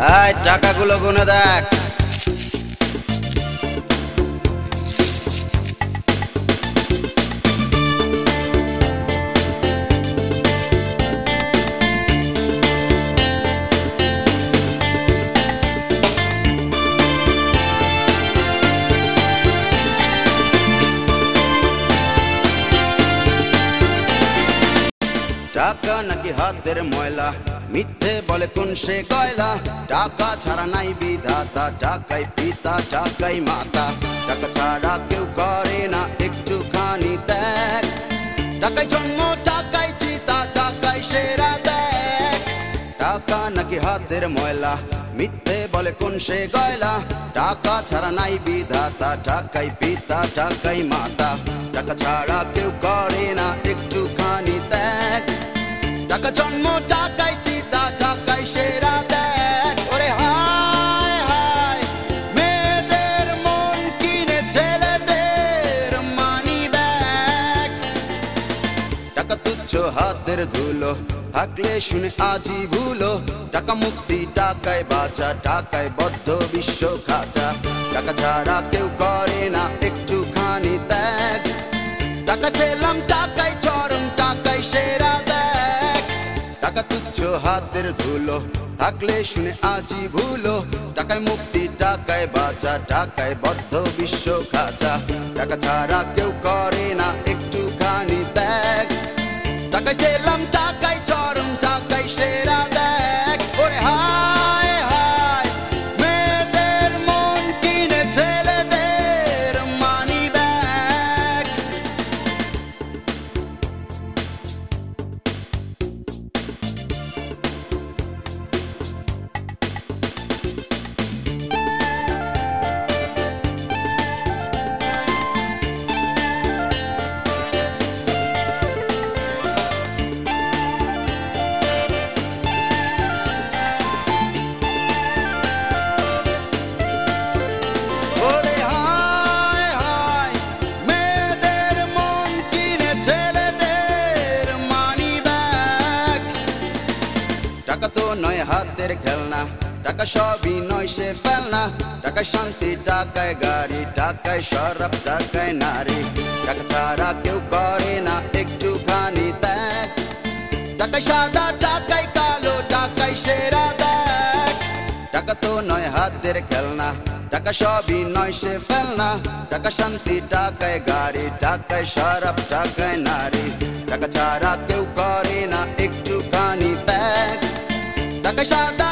আয় টাকাগুলো গুনে দেখ। টাকা নাকি হাতের ময়লা, মিথ্যে বলে কোন সে গয়লা। টাকা ছাড়া নাই বিধাতা, টাকাই পিতা টাকাই মাতা। টাকা ছাড়া কেউ করে না একটুখানি ত্যাগ। টাকাই জন্ম টাকাই চিতা টাকাই সেরা দেখ। টাকা নাকি হাতের ময়লা, মিথ্যে বলে কোন সে গয়লা। টাকা ছাড়া নাই বিধাতা, টাকাই পিতা টাকাই মাতা। টাকা ছাড়া কেউ করে না একটুখানি ত্যাগ। টাকা জন্ম টাকাই চিতা টাকাই সেরা দেখ। ওরে হায় হায় মেয়েদের মন কিনে ছেলেদের মানি ব্যাগ। টাকা তুচ্ছ হাতের ধুলো, থাকলে শুনে আজই ভুলো। টাকা মুক্তি টাকায় বাঁচা, টাকায় বদ্ধ বিশ্ব খাঁচা। টাকা ছাড়া কেউ করে না একটুখানি ত্যাগ। টাকা ছেলাম টাকাই চরম টাকাই সেরা দেখ। টাকা তুচ্ছ হাতের ধুলো, থাকলে শুনে আজই ভুলো। টাকায় মুক্তি টাকায় বাঁচা, টাকায় বদ্ধ বিশ্ব খাঁচা। টাকা ছাড়া কেউ করে না একটুখানি ত্যাগ। টাকায় ছেলাম টাকাই চরম টাকাই সেরা দেখ। ওরে হায় হায় মেয়েদের মন কিনে ছেলেদের মানি ব্যাগ। টাকা তো নয় হাতের খেলনা, টাকা সবই নয় সে ফেলনা। টাকায় শান্তি টাকায় গাড়ি, টাকায় শরাব টাকায় নারী। টাকা ছাড়া কেউ করে না একটুখানি ত্যাগ। টাকায় সাদা টাকায় কালো টাকায় সেরা দেখ। টাকা তো নয় হাতের খেলনা, টাকা সবই নয় সে ফেলনা। টাকা শান্তি টাকায় গাড়ি, টাকায় শরাব টাকায় নারী। টাকা ছাড়া কেউ করে না একটুখানি ত্যাগ। টাকা সাদা